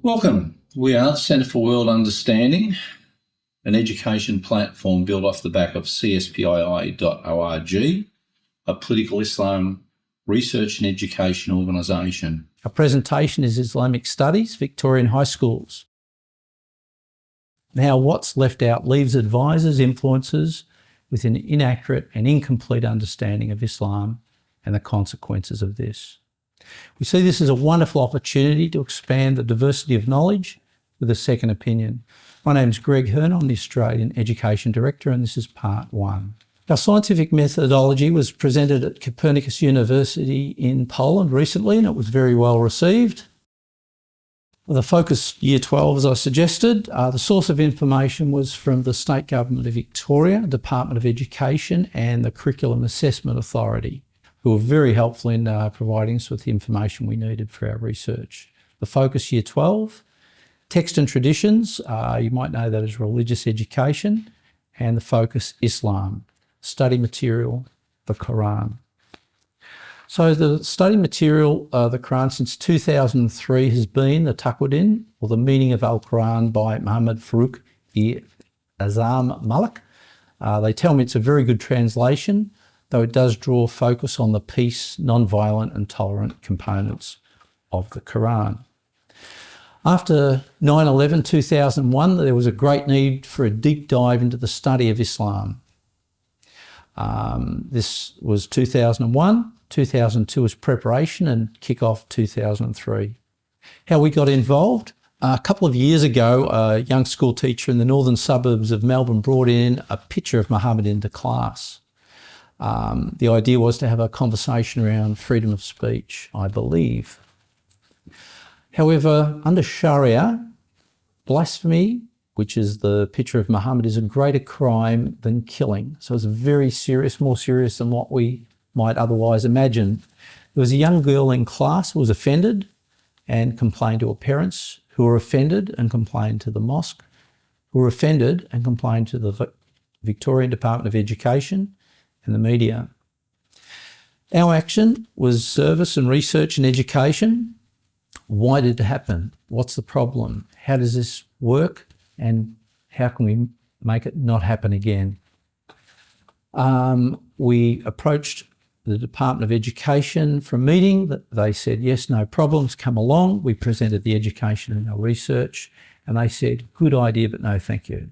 Welcome. We are Centre for World Understanding, an education platform built off the back of CSPII.org, a political Islam research and education organisation. Our presentation is Islamic Studies, Victorian High Schools. Now, what's left out leaves advisors, influencers with an inaccurate and incomplete understanding of Islam and the consequences of this. We see this as a wonderful opportunity to expand the diversity of knowledge with a second opinion. My name's Greg Hearn, I'm the Australian Education Director, and this is part one. Our scientific methodology was presented at Copernicus University in Poland recently, and it was very well received. The focus Year 12, as I suggested, the source of information was from the State Government of Victoria, Department of Education and the Curriculum Assessment Authority, who were very helpful in providing us with the information we needed for our research. The focus Year 12, text and traditions, you might know that as religious education, and the focus Islam, study material, the Koran. So the study material, the Quran since 2003 has been the Taqwuddin, or the meaning of Al-Quran by Muhammad Farooq Azam Malik. They tell me it's a very good translation, though it does draw focus on the peace, non-violent and tolerant components of the Quran. After 9/11, 2001, there was a great need for a deep dive into the study of Islam. This was 2001. 2002 was preparation and kick-off 2003. How we got involved? A couple of years ago, a young school teacher in the northern suburbs of Melbourne brought in a picture of Muhammad into class. The idea was to have a conversation around freedom of speech, I believe. However, under Sharia, blasphemy, which is the picture of Muhammad, is a greater crime than killing. So it's very serious, more serious than what we might otherwise imagine. There was a young girl in class who was offended and complained to her parents, who were offended and complained to the mosque, who were offended and complained to the Victorian Department of Education and the media. Our action was service and research and education. Why did it happen? What's the problem? How does this work? And how can we make it not happen again? We approached the Department of Education for a meeting. They said, yes, no problems, come along. We presented the education and our research, and they said, good idea, but no thank you.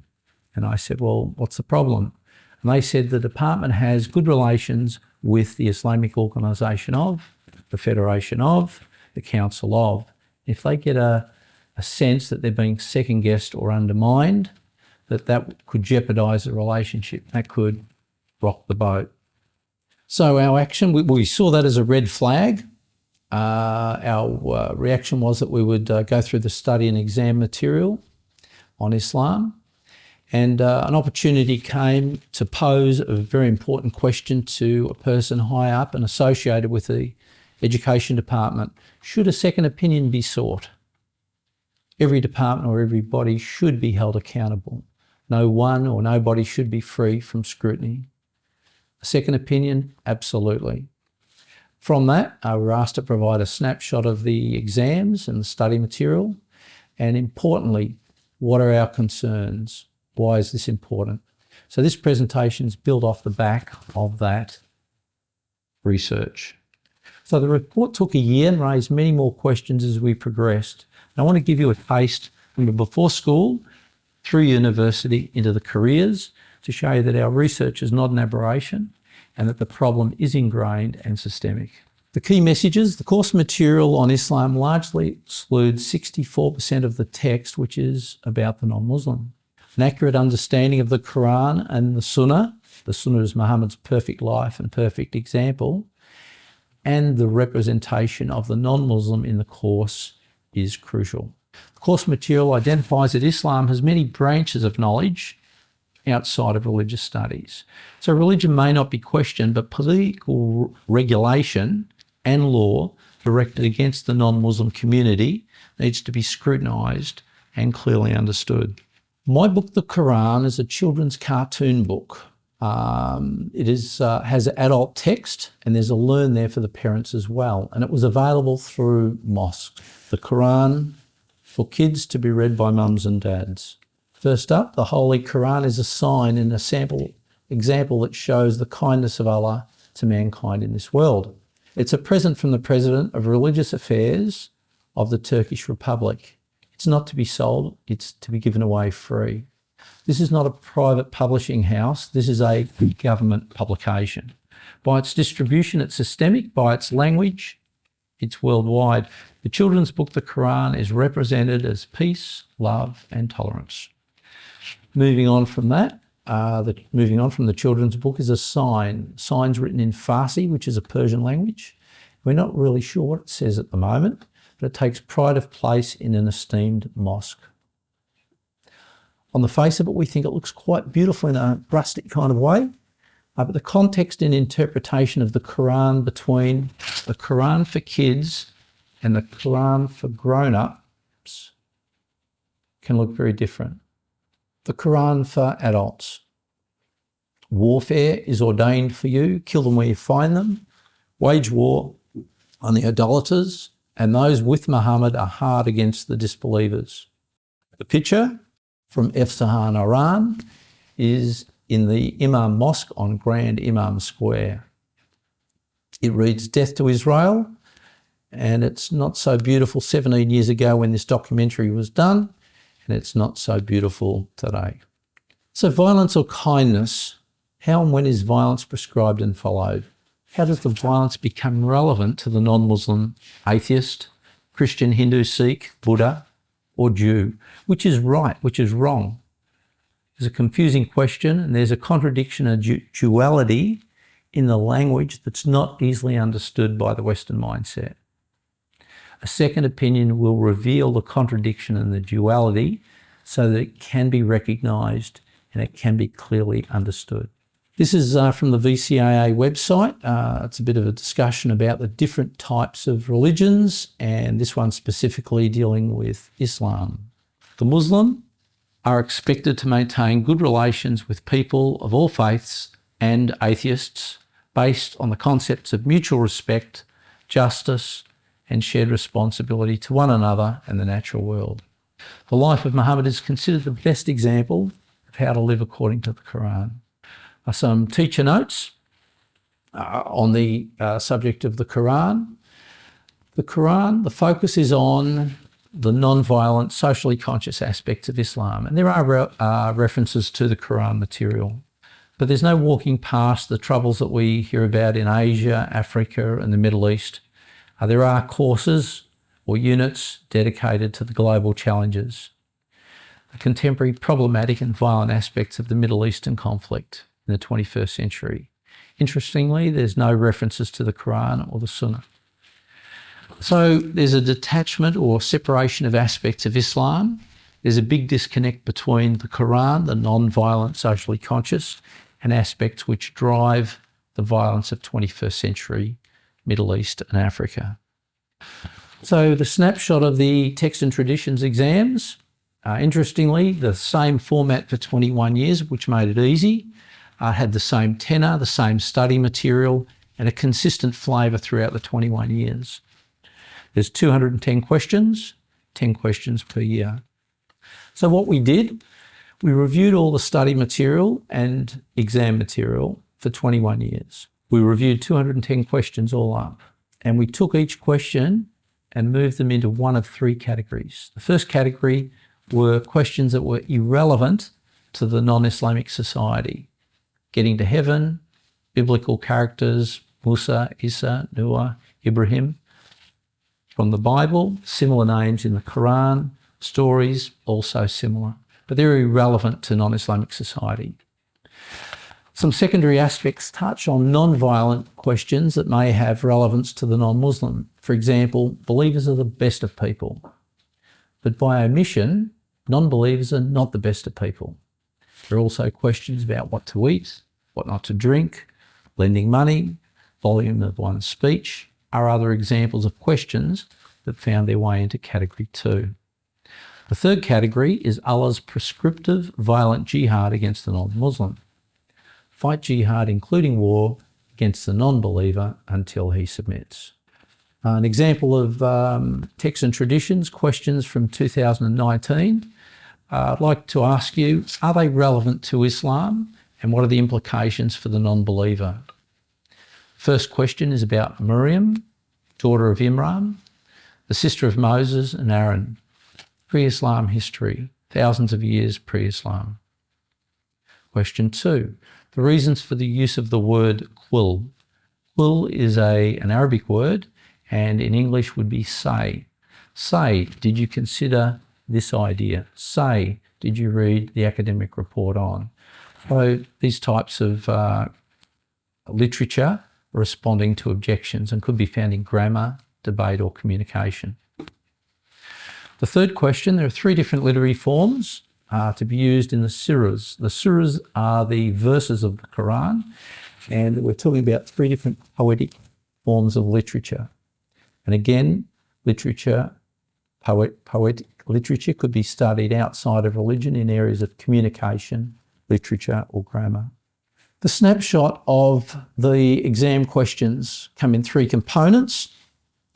And I said, well, what's the problem? And they said the department has good relations with the Islamic organisation of, the Federation of, the Council of. If they get a sense that they're being second-guessed or undermined, that could jeopardise the relationship. That could rock the boat. So our action, we saw that as a red flag. Our reaction was that we would go through the study and exam material on Islam, and an opportunity came to pose a very important question to a person high up and associated with the Education Department. Should a second opinion be sought? Every department or every body should be held accountable. No one or nobody should be free from scrutiny. A second opinion, absolutely. From that, we were asked to provide a snapshot of the exams and the study material, and importantly, what are our concerns? Why is this important? So this presentation is built off the back of that research. So the report took a year and raised many more questions as we progressed. And I want to give you a taste from before school, through university, into the careers, to show you that our research is not an aberration and that the problem is ingrained and systemic. The key messages: the course material on Islam largely excludes 64% of the text, which is about the non-Muslim. An accurate understanding of the Quran and the Sunnah is Muhammad's perfect life and perfect example, and the representation of the non-Muslim in the course is crucial. The course material identifies that Islam has many branches of knowledge outside of religious studies. So religion may not be questioned, but political regulation and law directed against the non-Muslim community needs to be scrutinised and clearly understood. My book, The Quran, is a children's cartoon book. It has adult text, and there's a learn there for the parents as well. And it was available through mosques. The Quran for kids to be read by mums and dads. First up, the Holy Koran is a sign and a sample example that shows the kindness of Allah to mankind in this world. It's a present from the President of Religious Affairs of the Turkish Republic. It's not to be sold, it's to be given away free. This is not a private publishing house, this is a government publication. By its distribution, it's systemic. By its language, it's worldwide. The children's book, the Koran, is represented as peace, love and tolerance. Moving on from that, moving on from the children's book is a sign. Sign's written in Farsi, which is a Persian language. We're not really sure what it says at the moment, but it takes pride of place in an esteemed mosque. On the face of it, we think it looks quite beautiful in a rustic kind of way, but the context and interpretation of the Koran between the Koran for kids and the Koran for grown-ups can look very different. The Koran for adults. Warfare is ordained for you, kill them where you find them, wage war on the idolaters, and those with Muhammad are hard against the disbelievers. The picture from Efsahan, Iran, is in the Imam Mosque on Grand Imam Square. It reads, "Death to Israel," and it's not so beautiful 17 years ago when this documentary was done, and it's not so beautiful today. So violence or kindness, how and when is violence prescribed and followed? How does the violence become relevant to the non-Muslim atheist, Christian, Hindu, Sikh, Buddha, or Jew? Which is right, which is wrong? There's a confusing question, and there's a contradiction, a duality in the language that's not easily understood by the Western mindset. A second opinion will reveal the contradiction and the duality so that it can be recognised and it can be clearly understood. This is from the VCAA website. It's a bit of a discussion about the different types of religions, and this one specifically dealing with Islam. The Muslim are expected to maintain good relations with people of all faiths and atheists based on the concepts of mutual respect, justice, and shared responsibility to one another and the natural world. The life of Muhammad is considered the best example of how to live according to the Quran. Some teacher notes on the subject of the Quran. The Quran, the focus is on the non-violent, socially conscious aspects of Islam. And there are references to the Quran material. But there's no walking past the troubles that we hear about in Asia, Africa and the Middle East. There are courses or units dedicated to the global challenges, the contemporary problematic and violent aspects of the Middle Eastern conflict in the 21st century. Interestingly, there's no references to the Quran or the Sunnah. So there's a detachment or separation of aspects of Islam. There's a big disconnect between the Quran, the non-violent, socially conscious, and aspects which drive the violence of 21st century Middle East and Africa. So the snapshot of the text and traditions exams, interestingly, the same format for 21 years, which made it easy, had the same tenor, the same study material, and a consistent flavour throughout the 21 years. There's 210 questions, 10 questions per year. So what we did, we reviewed all the study material and exam material for 21 years. We reviewed 210 questions all up, and we took each question and moved them into one of three categories. The first category were questions that were irrelevant to the non-Islamic society. Getting to heaven, biblical characters, Musa, Isa, Noah, Ibrahim. From the Bible, similar names in the Quran, stories also similar, but they're irrelevant to non-Islamic society. Some secondary aspects touch on non-violent questions that may have relevance to the non-Muslim. For example, believers are the best of people, but by omission, non-believers are not the best of people. There are also questions about what to eat, what not to drink, lending money, volume of one's speech, are other examples of questions that found their way into category 2. The third category is Allah's prescriptive violent jihad against the non-Muslim. Fight jihad, including war, against the non-believer until he submits. An example of Texts and Traditions, questions from 2019. I'd like to ask you, are they relevant to Islam, and what are the implications for the non-believer? First question is about Miriam, daughter of Imran, the sister of Moses and Aaron. Pre-Islam history, thousands of years pre-Islam. Question 2, the reasons for the use of the word quill. Quill is an Arabic word, and in English would be say. Say, did you consider this idea? Say, did you read the academic report on? So these types of literature responding to objections and could be found in grammar, debate or communication. The third question, there are 3 different literary forms to be used in the surahs. The surahs are the verses of the Koran, and we're talking about 3 different poetic forms of literature. And again, poetic literature could be studied outside of religion in areas of communication, literature or grammar. The snapshot of the exam questions come in 3 components.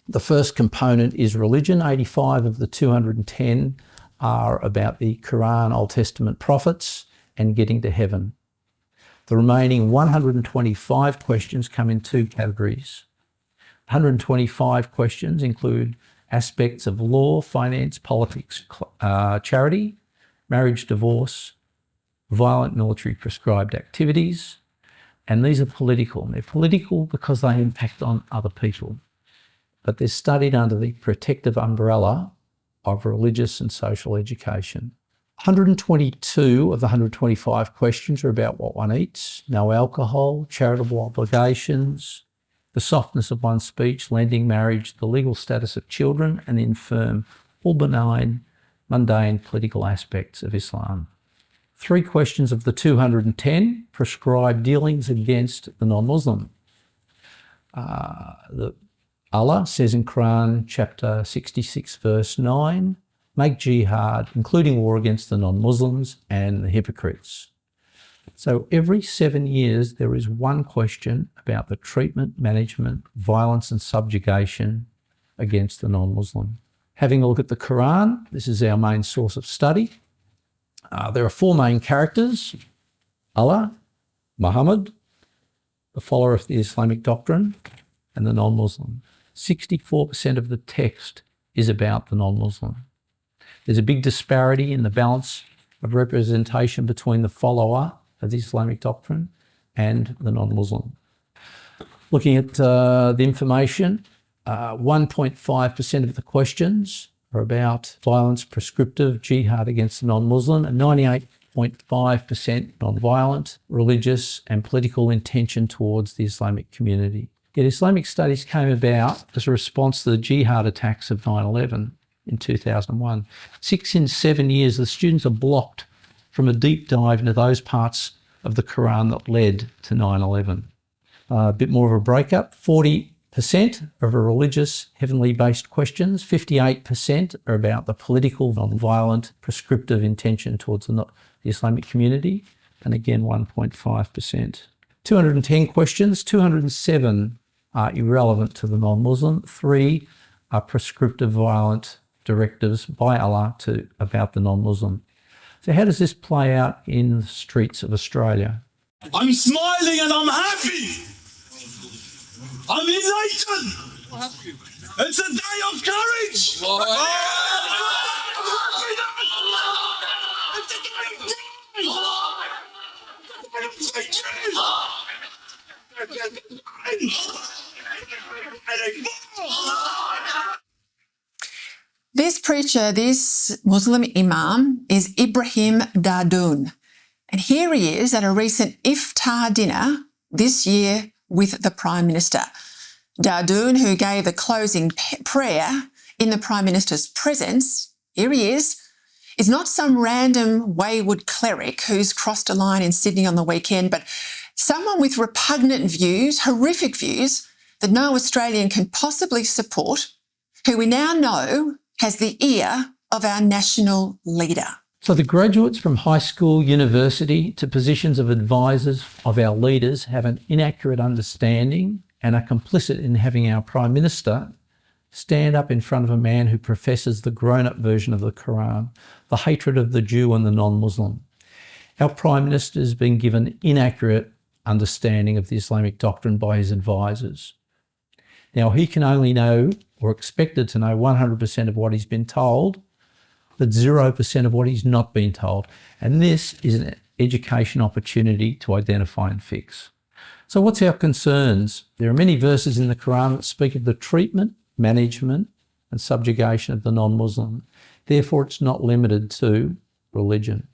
The first component is religion. 85 of the 210 are about the Quran, Old Testament prophets and getting to heaven. The remaining 125 questions come in 2 categories. 125 questions include aspects of law, finance, politics, charity, marriage, divorce, violent military prescribed activities, and these are political. They're political because they impact on other people, but they're studied under the protective umbrella of religious and social education. 122 of the 125 questions are about what one eats, no alcohol, charitable obligations, the softness of one's speech, lending, marriage, the legal status of children, and the infirm, all benign, mundane political aspects of Islam. 3 questions of the 210 prescribe dealings against the non-Muslim. Allah says in Quran chapter 66 verse 9, make jihad, including war against the non-Muslims and the hypocrites. So every 7 years there is 1 question about the treatment, management, violence and subjugation against the non-Muslim. Having a look at the Quran, this is our main source of study. There are 4 main characters: Allah, Muhammad, the follower of the Islamic doctrine, and the non-Muslim. 64% of the text is about the non-Muslim. There's a big disparity in the balance of representation between the follower of the Islamic doctrine and the non-Muslim. Looking at the information, 1.5% of the questions are about violence, prescriptive, jihad against the non-Muslim, and 98.5% non-violent, religious and political intention towards the Islamic community. Yet Islamic studies came about as a response to the jihad attacks of 9/11 in 2001. 6 in 7 years, the students are blocked from a deep dive into those parts of the Quran that led to 9/11. A bit more of a breakup, 40% are religious, heavenly-based questions, 58% are about the political, non-violent, prescriptive intention towards the Islamic community, and again 1.5%. 210 questions, 207 are irrelevant to the non-Muslim, 3 are prescriptive, violent directives by Allah about the non-Muslim. So how does this play out in the streets of Australia? I'm smiling and I'm happy. I'm elated. It's a day of courage. This preacher, this Muslim imam, is Ibrahim Dardoon. And here he is at a recent iftar dinner this year with the Prime Minister. Dardoon, who gave the closing prayer in the Prime Minister's presence, here he is not some random wayward cleric who's crossed a line in Sydney on the weekend, but someone with repugnant views, horrific views, that no Australian can possibly support, who we now know has the ear of our national leader. So the graduates from high school, university to positions of advisors of our leaders have an inaccurate understanding and are complicit in having our Prime Minister stand up in front of a man who professes the grown-up version of the Koran, the hatred of the Jew and the non-Muslim. Our Prime Minister has been given inaccurate understanding of the Islamic doctrine by his advisors. Now, he can only know, or expected to know, 100% of what he's been told, but 0% of what he's not been told. And this is an education opportunity to identify and fix. So what's our concerns? There are many verses in the Quran that speak of the treatment, management and subjugation of the non-Muslim. Therefore, it's not limited to religion.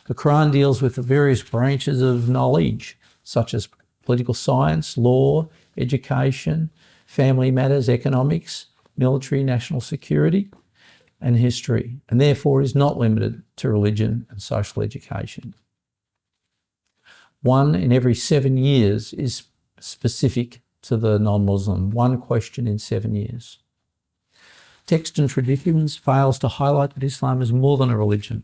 The Quran deals with the various branches of knowledge, such as political science, law, education, family matters, economics, military, national security, and history, and therefore is not limited to religion and social education. 1 in every 7 years is specific to the non-Muslim, 1 question in 7 years. Text and Traditions fails to highlight that Islam is more than a religion.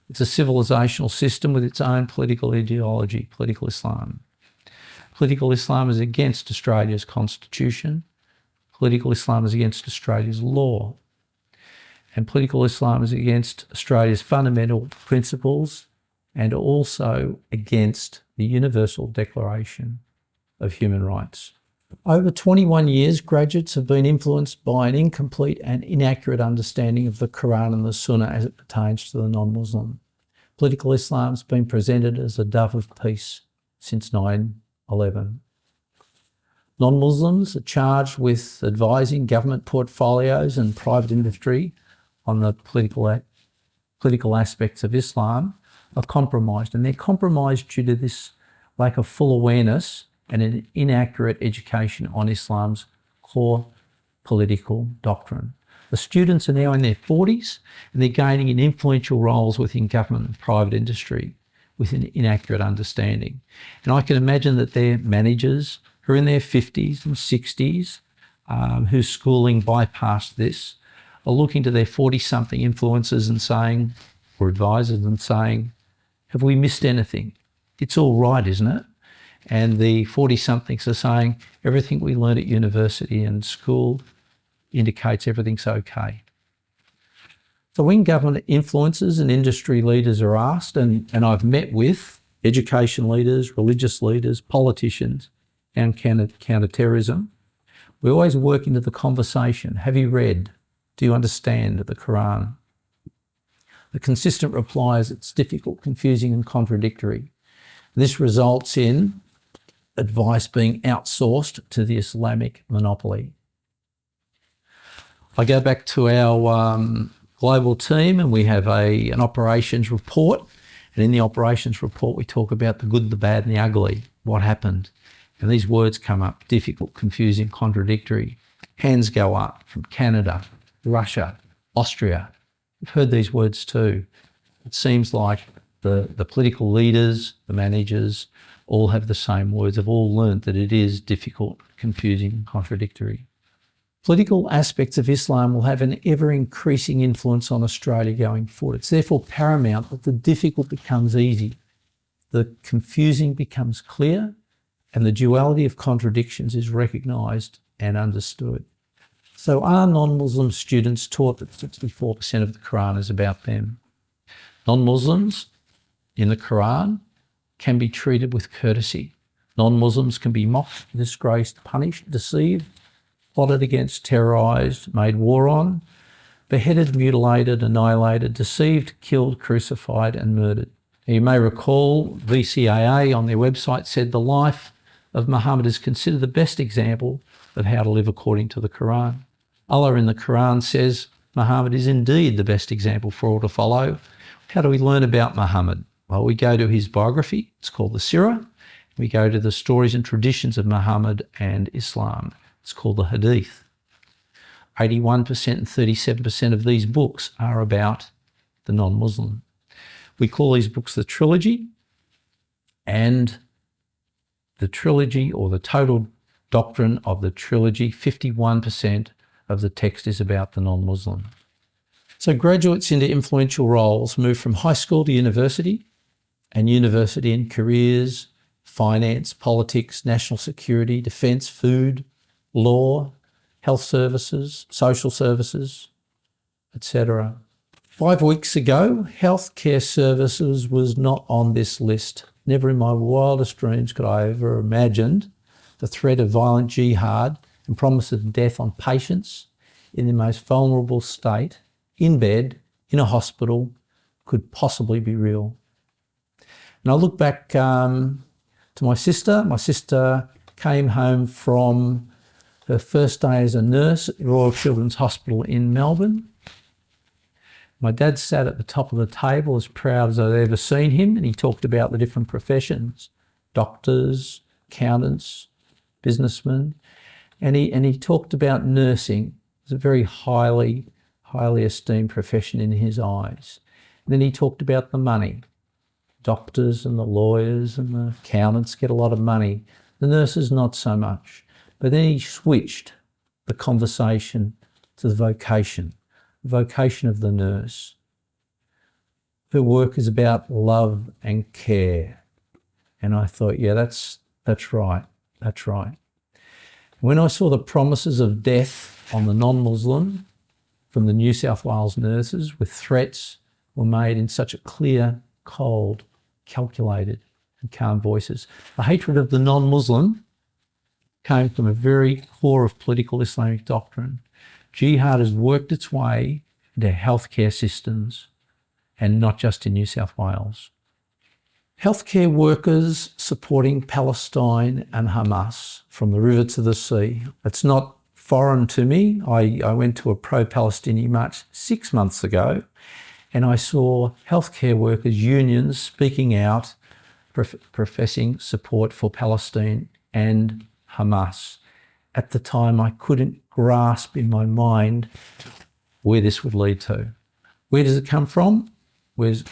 It's a civilizational system with its own political ideology, political Islam. Political Islam is against Australia's constitution. Political Islam is against Australia's law. And political Islam is against Australia's fundamental principles and also against the Universal Declaration of Human Rights. Over 21 years, graduates have been influenced by an incomplete and inaccurate understanding of the Quran and the Sunnah as it pertains to the non-Muslim. Political Islam has been presented as a dove of peace since 9/11. Non-Muslims are charged with advising government portfolios and private industry on the political aspects of Islam are compromised, and they're compromised due to this lack of full awareness and an inaccurate education on Islam's core political doctrine. The students are now in their 40s and they're gaining in influential roles within government and private industry with an inaccurate understanding. And I can imagine that their managers who are in their 50s and 60s, whose schooling bypassed this, are looking to their 40-something influencers and saying, or advisors, and saying, have we missed anything? It's all right, isn't it? And the 40-somethings are saying, everything we learned at university and school indicates everything's okay. So when government influencers and industry leaders are asked, and I've met with education leaders, religious leaders, politicians, and counter-terrorism, we always work into the conversation. Have you read? Do you understand the Quran? The consistent reply is it's difficult, confusing, and contradictory. This results in advice being outsourced to the Islamic monopoly. I go back to our global team and we have an operations report. And in the operations report, we talk about the good, the bad, and the ugly, what happened. And these words come up: difficult, confusing, contradictory. Hands go up from Canada, Russia, Austria. We've heard these words too. It seems like the political leaders, the managers, all have the same words, have all learnt that it is difficult, confusing, and contradictory. Political aspects of Islam will have an ever-increasing influence on Australia going forward. It's therefore paramount that the difficult becomes easy, the confusing becomes clear, and the duality of contradictions is recognised and understood. So are non-Muslim students taught that 64% of the Quran is about them? Non-Muslims in the Quran can be treated with courtesy. Non-Muslims can be mocked, disgraced, punished, deceived, plotted against, terrorised, made war on, beheaded, mutilated, annihilated, deceived, killed, crucified and murdered. You may recall VCAA on their website said the life of Muhammad is considered the best example of how to live according to the Quran. Allah in the Quran says Muhammad is indeed the best example for all to follow. How do we learn about Muhammad? Well, we go to his biography, it's called the Sirah. We go to the stories and traditions of Muhammad and Islam. It's called the Hadith. 81% and 37% of these books are about the non-Muslim. We call these books the Trilogy, and the Trilogy, or the total doctrine of the Trilogy, 51% of the text is about the non-Muslim. So graduates into influential roles move from high school to university, and university in careers, finance, politics, national security, defence, food, law, health services, social services, etc. 5 weeks ago, healthcare services was not on this list. Never in my wildest dreams could I ever imagined the threat of violent jihad and promise of death on patients in the most vulnerable state, in bed, in a hospital, could possibly be real. And I look back to my sister. My sister came home from her first day as a nurse at Royal Children's Hospital in Melbourne. My dad sat at the top of the table as proud as I'd ever seen him, and he talked about the different professions, doctors, accountants, businessmen, and he talked about nursing. It's a very highly esteemed profession in his eyes. And then he talked about the money. Doctors and the lawyers and the accountants get a lot of money. The nurses not so much. But then he switched the conversation to the vocation of the nurse. Her work is about love and care. And I thought, yeah, that's right. When I saw the promises of death on the non-Muslim from the New South Wales nurses with threats were made in such a clear, cold, calculated and calm voices. The hatred of the non-Muslim came from a very core of political Islamic doctrine. Jihad has worked its way into healthcare systems and not just in New South Wales. Healthcare workers supporting Palestine and Hamas from the river to the sea. It's not foreign to me. I went to a pro-Palestinian march 6 months ago and I saw healthcare workers' unions speaking out, professing support for Palestine and Hamas. At the time, I couldn't grasp in my mind where this would lead to. Where does it come from? Here's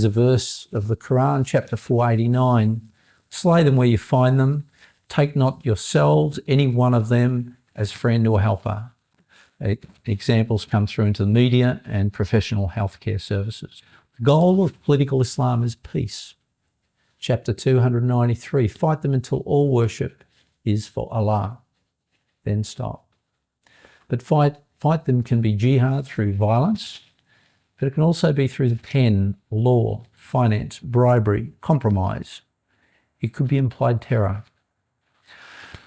a verse of the Koran, chapter 489. Slay them where you find them. Take not yourselves, any one of them, as friend or helper. Examples come through into the media and professional healthcare services. The goal of political Islam is peace. Chapter 293, fight them until all worship is for Allah. Then stop. But fight them can be jihad through violence, but it can also be through the pen, law, finance, bribery, compromise. It could be implied terror.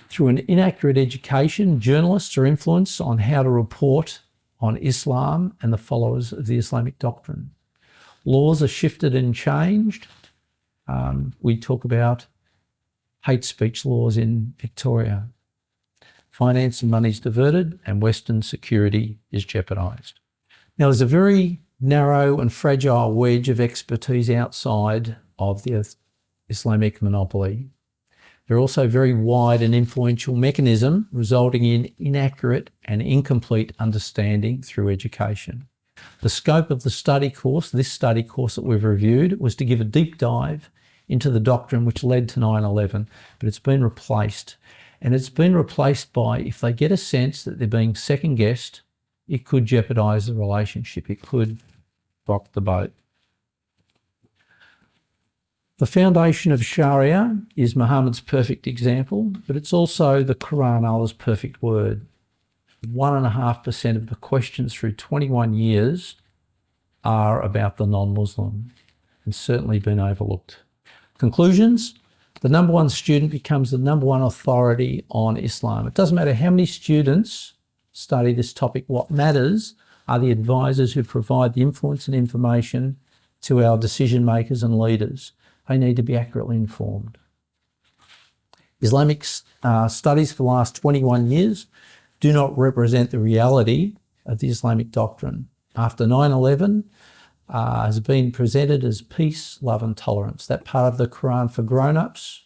Through an inaccurate education, journalists are influenced on how to report on Islam and the followers of the Islamic doctrine. Laws are shifted and changed. We talk about hate speech laws in Victoria. Finance and money is diverted and Western security is jeopardised. Now, there's a very narrow and fragile wedge of expertise outside of the Islamic monopoly. They're also very wide and influential mechanism resulting in inaccurate and incomplete understanding through education. The scope of the study course, this study course that we've reviewed, was to give a deep dive into the doctrine which led to 9/11, but it's been replaced. And it's been replaced by, if they get a sense that they're being second-guessed, it could jeopardise the relationship. It could rock the boat. The foundation of Sharia is Muhammad's perfect example, but it's also the Quran, Allah's perfect word. 1.5% of the questions through 21 years are about the non-Muslim and certainly been overlooked. Conclusions: the number one student becomes the number one authority on Islam. It doesn't matter how many students study this topic. What matters are the advisors who provide the influence and information to our decision makers and leaders. They need to be accurately informed. Islamic studies for the last 21 years do not represent the reality of the Islamic doctrine. After 9/11 has been presented as peace, love and tolerance. That part of the Quran for grown-ups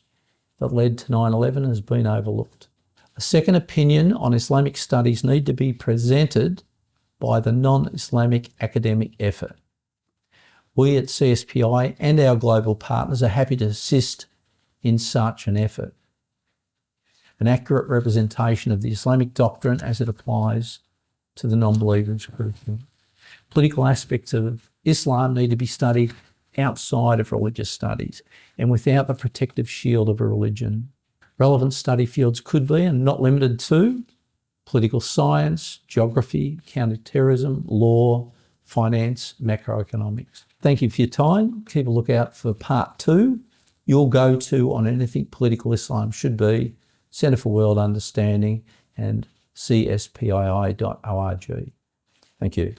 that led to 9/11 has been overlooked. A second opinion on Islamic studies need to be presented by the non-Islamic academic effort. We at CSPII and our global partners are happy to assist in such an effort. An accurate representation of the Islamic doctrine as it applies to the non-believers curriculum. Political aspects of Islam need to be studied outside of religious studies and without the protective shield of a religion. Relevant study fields could be, and not limited to, political science, geography, counterterrorism, law, finance, macroeconomics. Thank you for your time. Keep a lookout for part 2. Your go-to on anything political Islam should be Centre for World Understanding and CSPII.org. Thank you.